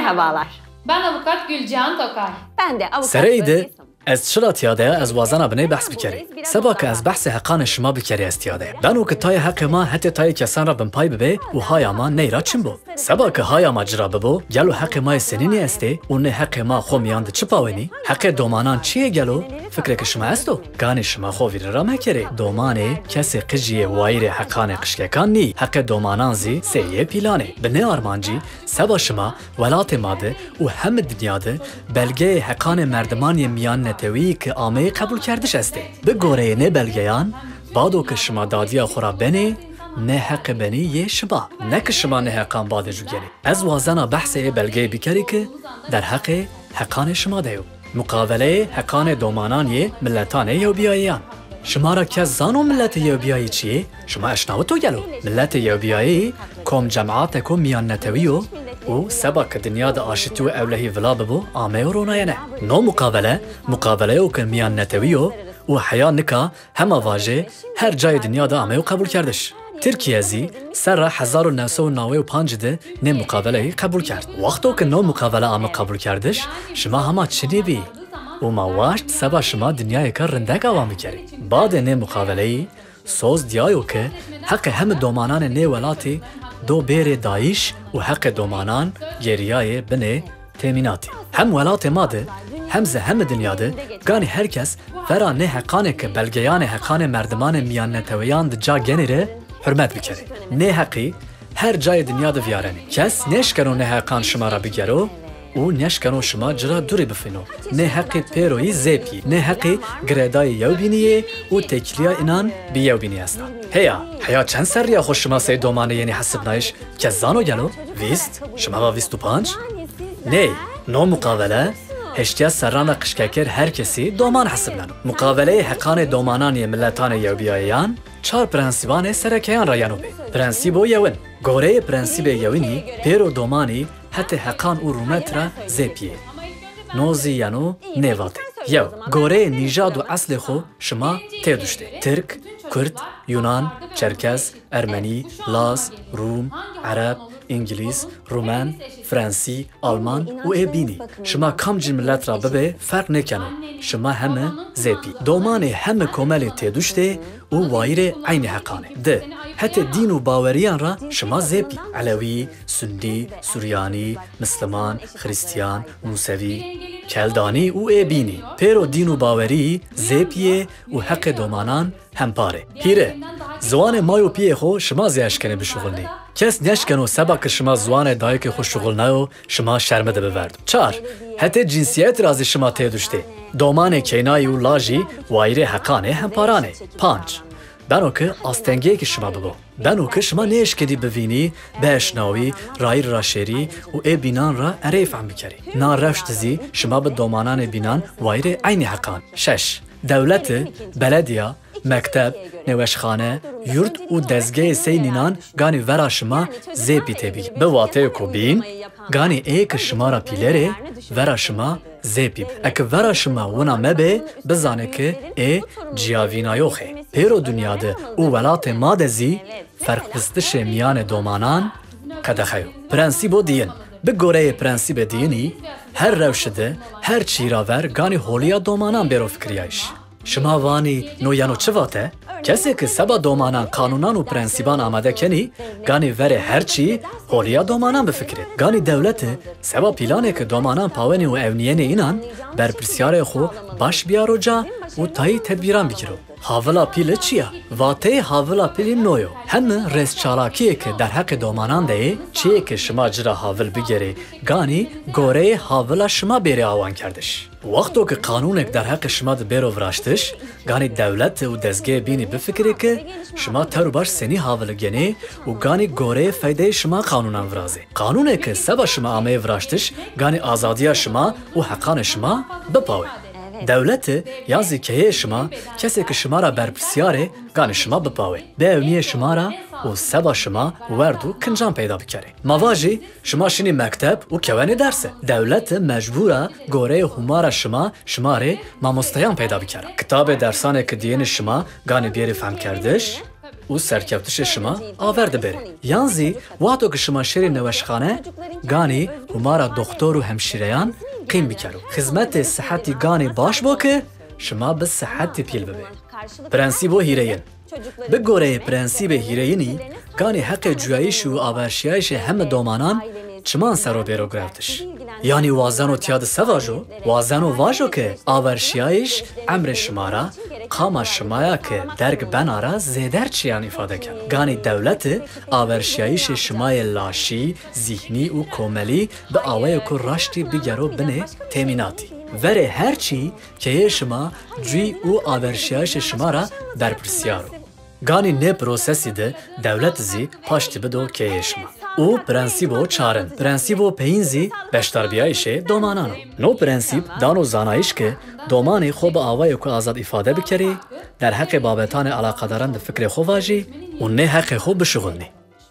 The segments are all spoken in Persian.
Merhabalar. Ben avukat Gülcan Tokay. Ben de avukat Sereydi از چرا تیاده از وازنا بنی بحث بکری سبا که از بحث حقان شما بکری از تیاده دانو که تای حق ما حتی تای کسان را بنپای ببه و های ما نیرا چیم بو سبا که های ما جرا ببو گلو حق ما سنینی استه و نه حق ما خو میاند چه پاونی حق دومانان چیه گلو فکر که شما استو گانی شما خو ویر را مکری دومانه کسی قجیه وایر حقان قشککان نی حق دومانان زی سیه پیلانه بنه آرمانجی سبا شما ولات ماده و هم دنیا ده بلگه حقان مردمان میان نتوی که آمه قبول کردش استه به گوره نه بلگیان بادو که شما دادیا خورا بنه نه حق بنی یه شما نه که شما نه حقان باده جو گلی از وازنا بحث بلگه بکری که در حق حقان شما دیو مقابله حقان دومانان یه ملتان یو بیاییان شما را که زانو ملت یو بیایی چیه؟ شما اشناو تو گلو ملت یو بیایی کم جماعت کم میان نتویو و سبا که دنیا دا آشتو اولهی ولا ببو آمه و رونایه نه نو مقابله و که میان نتویو و حیا نکا همه واجه هر جای دنیا دا آمه و قبول کردش ترکیه زی سر 1995 ده نه مقابله قبول کرد وقتو که نو مقابله آمه قبول کردش شما همه چنی بی و ما واشت سبا شما دنیای که رندک آوام بکری بعد نه مقابله سوز دیایو که حق هم دومانان نه ولاتی دو بیر داعش و حق دومانان گریای بنه تامیناتی هم ولات ماده هم دنیا ده گانی هر کس فرا نه حقانه که بلگیان حقان مردمان میان نتویان ده جا گنیره حرمت بکره نه حقی هر جای دنیا ده ویارنی کس نشکنو نه حقان شما را بگیرو و نشکنو شما جرا دوری بفینو نه حقی پیروی زیپی نه حقی گردای یو بینیه و تکلیا اینان بی یو بینی هستن هیا چند سر یا خوش شما سی دومانه یعنی حسب نایش که زانو گلو ویست شما با 25 نه نو مقابله هشتیا سران قشککر هر کسی دومان حسب نانو مقابله حقان دومانانی ملتان یو بیاییان 4 پرنسیبان سرکیان را یانو بی پرنسیبو یون گوره پرنسیب یونی پیرو دومانی حتی حقان و رومت را زیپیه نوزی یانو نیواته یو گوره نیژاد و اصل خو شما تیدوشته ترک، کرد، یونان، چرکز، ارمنی، لاس، روم، عرب، انگلیس، رومن، فرانسی، آلمان و بینی شما کم جن ملت را ببه فرق نکنو شما همه زیپی دومانه همه کامل تیدوشته و وایر عین حقانه ده حتی دین و باوریان را شما زیپی علوی، سنی، سوریانی، مسلمان، خریستیان، موسوی کلدانی و بینی پیرو دین و باوری زیپیه و حق دومانان هم پاره هیره زوان مایو پیه خو شما زیش کنه بشغل کس نشکنو سبا که شما زوان دایی که خوش شغل نیو شما شرمده بورد 4 حتی جنسیت رازی شما تیدوشته دومان کینایی و لاجی وایر حقانه هم پارانه 5 بنو که آستنگی که شما ببو بنو که شما نیش کدی ببینی بهشناوی رایر را شیری و بینان را عریف هم بکری نا رفت زی شما به دومانان بینان وایر عین حقان 6 دولت بلدیا مکتب نوشخانه یورد و دزگه سینینان گانی ورا شما زیپی تبی به واته کوبین گانی ایک شما را پیلره ورا شما زیپی اک ورا شما ونا مبه بزانه که جیاوینایوخه پیرو دنیا ده او ولات مادزی فرق بستش میان دومانان قدخیو پرنسیبو دین به گوره پرنسیب دینی هر روشده هر چیراور گانی هولیا دومانان بیرو فکریایش شما وانی نو یانو چه واته؟ کسی که سبا دومانان قانونان و پرنسیبان آمده کنی گانی وره هرچی هولیا دومانان بفکره گانی دولت سبا پیلانه که دومانان پاونی و اونیین اینان بر پرسیار خو باش بیارو جا و تایی تدبیران بگیرو حاولا پیل چیه؟ واته حاولا پیل نویو همه رس چالاکیه که در حق دومانان ده چیه که شما جرا حاول بگیره گانی گوره حاولا شما بیره آوان کردش وقتو که قانونک در حق شما ده بیرو وراشتش گانی دولت و دزگه بینی بفکره که شما تر باش سنی حاول گنه و گانی گوره فایده شما قانونان ورازه قانونه که سبا شما آمه وراشتش گانی آزادی شما و حقان شما بپاوه دولت یازی که شما کسی که شما را برپرسیاره گانی شما بپاوه به اونی شما را و سبا شما وردو کنجان پیدا بکره مواجی شما شنی مکتب و کوانی درسه دولت مجبوره گوره همارا شما را مامستیان پیدا بکره کتاب درسانه که دین شما گانی بیاری فهم کردش û serkevtişê şima aver dibêre. Yan zî wato ku şima şerê neweşxane ganî humara doktor û hemşîreyan qîm bikero. Xizmetê sihetî ganî baş bo ki şima bi sihetî pîl bibe. Prensîbo hîreyin. Bi goreyê prensîbê hîreyinî ganî heqê cuyayîş û averşiyayişê heme domanan çiman serobêro girevtiş. Yani wazeno tiya di seva jo, wazeno vajo ke averşiyayiş emrê şimara, qama şimaya ke derg benara zêder çiyan ifade ker. Ganî dewletê averşiyayişê şimayê laşî, zîhnî û komelî bi awayê ku raştî bigero binê temînatî. Verê her çî keyê şima cûy û averşiyayişê şimara berpirsiyaro. Ganî nê prosesî de dewlet zî paş dibido keyê şima. û prensîbo çarin. Prensîbo peyîn zî beşdarbiyayişê domanan o. No prensîp dano zanayîş ke domanê xwe bi awayê ku azad îfade bikerê, der heqê babetanê alaqadaran di fikrê xwe vajî û nê heqê xwe bişixulnî.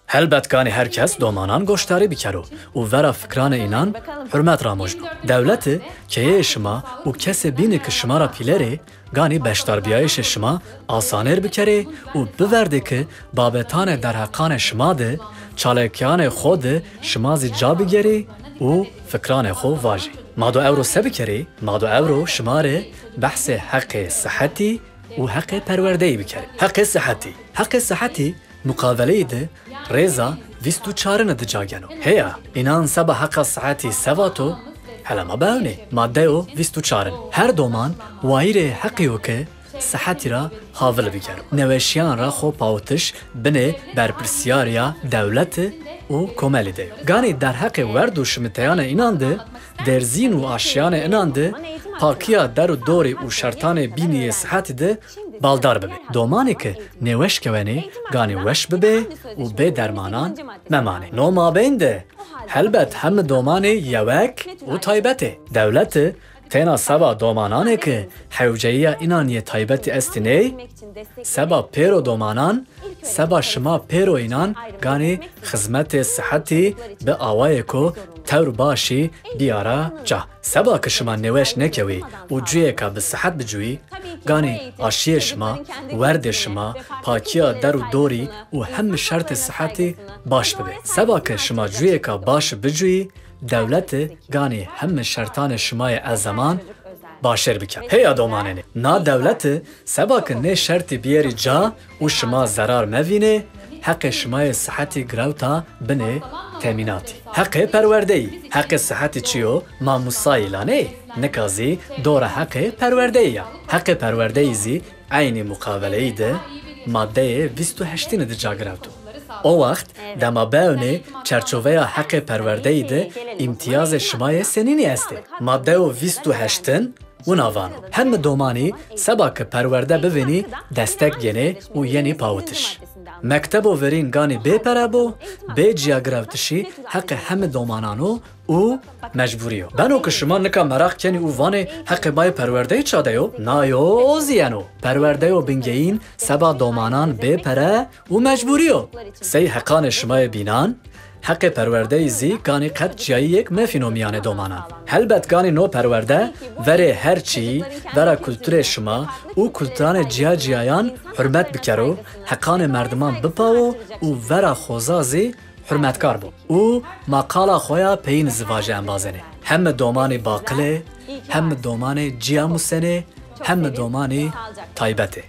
Helbet ganî herkes domanan goşdarî bikero û vera fikranê înan hürmet ramojno. Dewletê keyê şima û kesê bîne ki şima ra pîlerê ganî beşdarbiyayişê şima asanêr bikerê û biverde ki babetanê derheqanê şima de çalekiyanê xwe de şima zî ca bigerê û fikranê xwe vajî. Mado ewro se bikerê, mado ewro şimarê behsê heqê sihetî û heqê perwerdeyî bikere. Heqê sihetî. Heqê sihetî muqaveleyê de rêza 24 dicageno. Heya, înan seba heqa sihetî sevato helema bewnê. Maddeyo 24. Her doman wayîrê heqî weke sihetî ra havil bikero. Neweşiyan ra xwe pawtiş binê berpirsyariya dewletê û komelî de. Ganî derheqê werd û şimiteyane înan de derzîn û aşiyanê înan de pakiya der û dorê û şertanê bîniyê sihetî de baldar bibe. Domanê ki nêweş kewenê ganî weş bibe û bê dermanan memanê. No mabên de helbet hemû domanê yewek û taybetê. Dewletê têna seba domananê ki hewceyiya înaniyê taybetî estinê, seba pêro domanan, seba şima pêro înan ganî xizmetê sihetî bi awayê ku tewr başî biyara ca. Seba ki şima nêweş nekewî û cuyêka bi sihet bicûyî, ganî aşiyê şima, werdê şima, pakiya der û dorî û hemû şertê sihetî baş bibe. Seba ki şima cuyêka baş bicûyî, dewletê ganî hemû şertanê şimayê elzeman başêr bike. Heya domanenê. Na dewletê seba ki nê şertî biyerî ca û şima zerar mevîne, heqê şimayê sihetî girewta binê temînatî. Heqê perwerdeyî. Heqê sihetî çiyo mamûsayî lanê, nika zî dora heqê perwerdeyî ya. Heqê perwerdeyî zî aynî muqaveleyî de maddeyê 28 dica girewto. O wext dema bewnê çerçoveya heqê perwerdeyî de îmtiyazê şimayê senînî est e. Maddeyo 28 û navan. Hemû domanî seba ki perwerde bivînî destek genê û yenî pawitiş. Mektebo verîn ganî bêperebo, bê ciya girevtişî heqê hemû domanan o û mecbûrî o. Beno ku şima nika meraq kenî û vanê heqê bayê perwerdeyî çadeyo, nayo o ziyeno. Perwerdeyo bingehîn seba domanan bêpere û mecbûrî o. Sey heqanê şimayê bînan, heqê perwerdeyî zî ganî qet ciyayiyek mefînomiyanê domanan. Helbet ganî no perwerde verê her çî, vera kulturê şima û kulturanê ciya ciyayan hürmet bikero, heqanê merdiman bipawo û vera xoza zî hürmetkar bû. û maqala xwe ya peyîn zivajê embazêne. Hemû domanê baqilê, hemû domanê ciya musenê, hemû domanê taybetê.